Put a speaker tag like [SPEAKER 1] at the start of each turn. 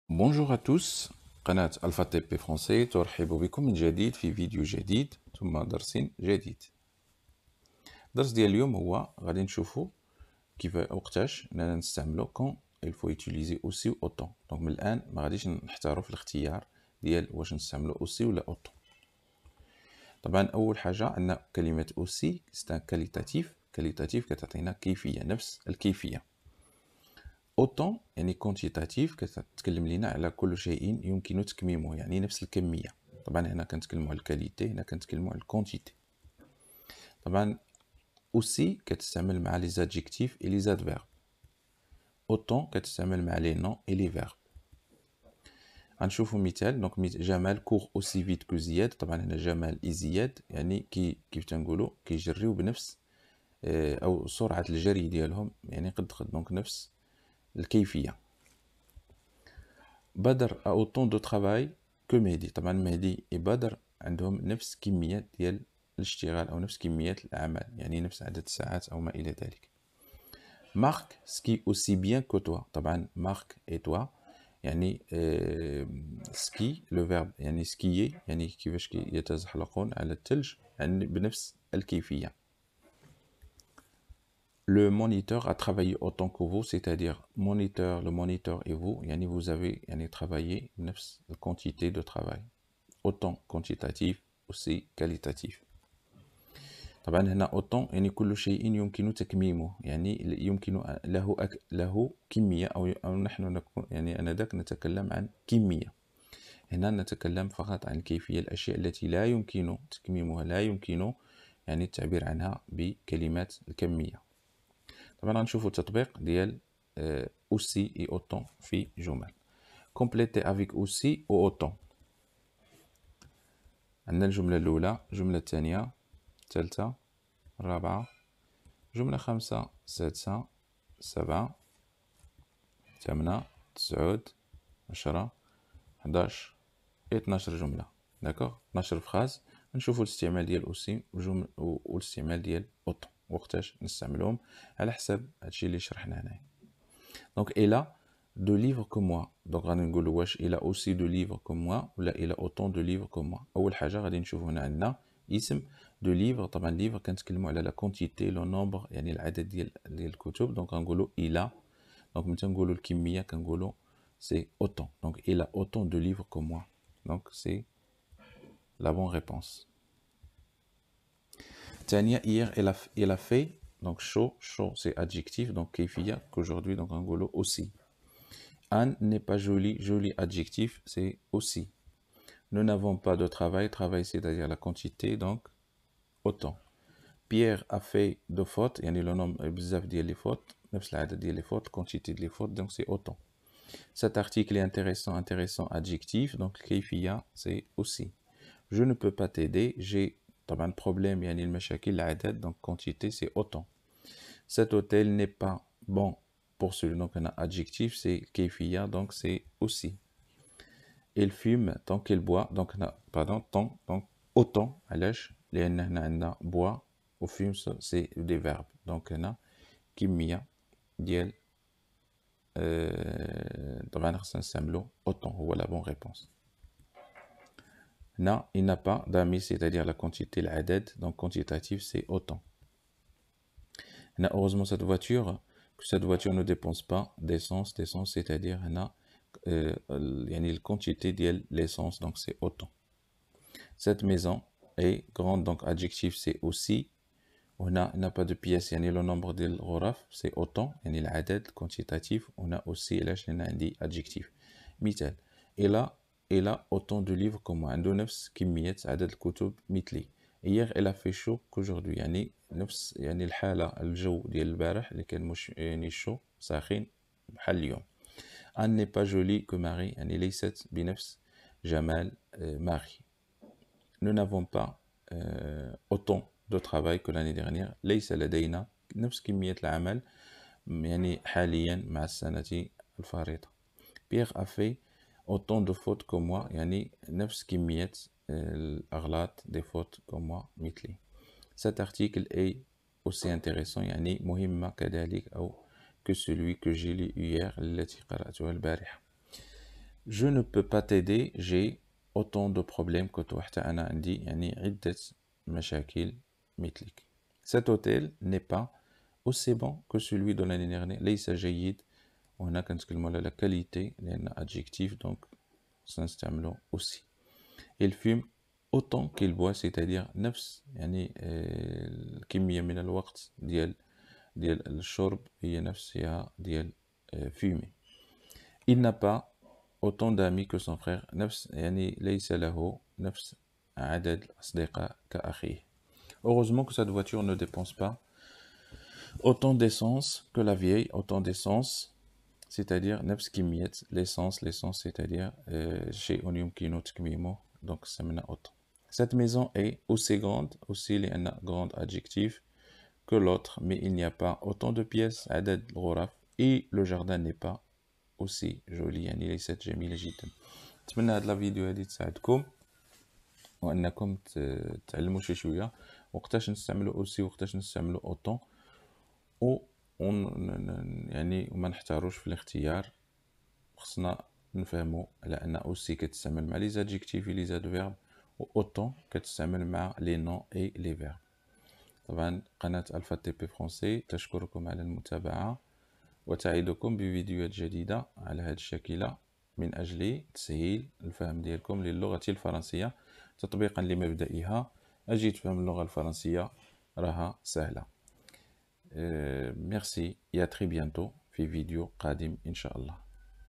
[SPEAKER 1] Bonjour à tous. قناة ألفا تي بي فرونسي ترحب بكم من جديد في فيديو جديد ثم درس جديد. الدرس ديال اليوم هو غادي نشوفو كيف وقتاش اننا نستعملو كون il faut utiliser aussi ou autant. دونك من الآن ما غاديش نحتارو في الاختيار ديال واش نستعملو aussi ولا autant. طبعا أول حاجة عندنا كلمة aussi c'est un qualitatif كتعطينا كيفية نفس الكيفية. autant يعني كونتيتاتيف كتكلم لينا على كل شيء يمكن تكميمه يعني نفس الكمية. طبعا هنا كنتكلموا على الكاليتي، هنا كنتكلموا على الكونتيتي. طبعا aussi كتستعمل مع لي زادجيكتيف اي لي زادفيرب. autant كتستعمل مع لي نون اي لي فيرب. غنشوفوا مثال. دونك جمال كور اوسي فيت كو زياد. طبعا هنا جمال اي زياد يعني كيف تنقولوا كيجريو بنفس او سرعة الجري ديالهم، يعني قد دونك نفس الكيفية. بدر a autant de travail que مهدي. طبعا مهدي وبدر عندهم نفس كمية ديال الاشتغال أو نفس كمية الأعمال، يعني نفس عدد الساعات أو ما إلى ذلك. مارك سكي aussi bien que toi. طبعا مارك et toi يعني سكي لو فيرب يعني سكيي يعني كيفاش يتزحلقون على الثلج يعني بنفس الكيفية. Le moniteur a travaillé autant que vous, c'est-à-dire moniteur, le moniteur et vous, yani vous avez yani travaillé نفس quantité de travail. Autant quantitatif, aussi qualitatif. طبعا هنا autant يعني كل شيء يمكن تكميمه، يعني يمكن له كمية أو نحن نكون يعني آنذاك نتكلم عن كمية. هنا نتكلم فقط عن كيفية الأشياء التي لا يمكن تكميمها، لا يمكن يعني التعبير عنها بكلمات الكمية. طبعا غنشوفوا التطبيق ديال aussi et autant في جمل. compléter avec aussi ou autant. عندنا الجملة الأولى، الجملة الثانية، الثالثة، الرابعة، جملة خامسة، السادسة، السابعة، الثامنة، تسعود، 10، 11 et 12 جملة. داكوغ 12 فراز. نشوفوا الاستعمال ديال aussi والاستعمال ديال autant وقتاش نستعملهم على حسب هادشي اللي شرحنا هنايا. Donc il a de livres que moi. Donc غادي نقولوا واش il a aussi de livres que moi ولا il a autant de livres que moi. اول حاجه غادي نشوفوا هنا عندنا اسم de livres. طبعا livre كنتكلموا على لا كونتيتي لو نومبر يعني العدد ديال الكتب. دونك غنقولوا il a. دونك ملي تنقولوا الكميه كنقولوا c'est autant. Donc il a autant de livres que moi. Donc c'est la bonne réponse. Tania hier elle a fait donc chaud c'est adjectif donc كيفيه qu'aujourd'hui donc غنقولوا aussi. Anne n'est pas jolie, joli adjectif, c'est aussi. Nous n'avons pas de travail, travail c'est-à-dire la quantité, donc autant. Pierre a fait de fautes, يعني le nombre بزاف ديال les fautes, نفس العدد ديال les fautes, quantité de les fautes, donc c'est autant. Cet article est intéressant adjectif, donc كيفية c'est aussi. Je ne peux pas t'aider, j'ai طبعا problème يعني المشاكل العدد, donc quantité c'est autant. Cet hôtel n'est pas bon pour celui, donc on a adjectif c'est كيفية, donc c'est aussi. Il fume tant qu'il boit, donc on a pardon tant donc autant علاش لأن هنا عندنا boit و fume c'est des verbes, donc هنا كمية ديال طبعا خصنا نستعملو autant هو la bonne réponse. هنا il n'a pas d'amis c'est-à-dire la quantité العدد, donc quantitatif c'est autant. هنا heureusement cette voiture ne dépense pas d'essence c'est-à-dire هنا يعني الquantité ديال l'essence, donc c'est autant. Cette maison est grande, donc adjectif c'est aussi. وهنا n'a pas de pièce يعني le nombre ديال الغرف c'est autant يعني العدد quantitatif. وهنا aussi علاش لأن عندي adjectif. مثال il a autant de livres que moi. عنده نفس كمية عدد الكتب مثلي. Hier elle a fait chaud qu'aujourd'hui يعني نفس يعني الحالة الجو ديال البارح اللي كان مش يعني شو ساخن بحال اليوم. Anne n'est pas jolie que Marie يعني ليست بنفس جمال ماري. Nous n'avons pas autant de travail que l'année dernière. ليس لدينا نفس كمية العمل يعني حاليا مع السنة الفارطة. Pierre a fait autant de fautes que moi يعني نفس كمية الأغلاط des fautes que moi مثلي. Cet article est aussi intéressant يعني مهمة كذلك أو que celui que j'ai lu hier التي قرأتها البارحة. je ne peux pas t'aider, j'ai autant de problèmes que toi. حتى أنا عندي يعني عدة مشاكل مثلك. Cet hôtel n'est pas aussi bon que celui de l'année dernière. ليس جيد. وهنا كنتكلموا على la qualité لأن adjectif donc سنستعمله aussi. Il fume autant qu'il boit, c'est-à-dire نفس يعني الكمية من الوقت ديال الشرب هي نفسها ديال fumer. Il n'a pas autant d'amis que son frère. نفس يعني ليس له نفس عدد الأصدقاء كأخيه. Heureusement que cette voiture ne dépense pas autant d'essence que la vieille, autant d'essence, c'est-à-dire نفس كمية l'essence, c'est-à-dire شيء يمكن تكميمه, donc ça mène autant. Cette maison est aussi grande, aussi لأن grande adjectif, que l'autre, mais il n'y a pas autant de pièces, عدد الغرف, et le jardin n'est pas aussi joli, يعني ليست جميلة جدا. نتمنى هاد الفيديو هادي تساعدكم وانكم تعلموا شي شويه وقتاش نستعملوا اوسي وقتاش نستعملوا اوتون و يعني وما نحتاروش في الاختيار. خصنا نفهموا على ان اوسي كتستعمل مع لي زادجيكتيف لي زاد فيرب و اوتون كتستعمل مع لي نون اي لي فيرب. طبعا قناه الفا تي بي فرونسي تشكركم على المتابعه وتعيدكم بفيديوهات جديده على هذه الشاكله من أجل تسهيل الفهم ديالكم للغة الفرنسية تطبيقا لمبدئها. أجي تفهم اللغة الفرنسية راها سهلة. ميرسي يا تري بيانتو في فيديو قادم إن شاء الله.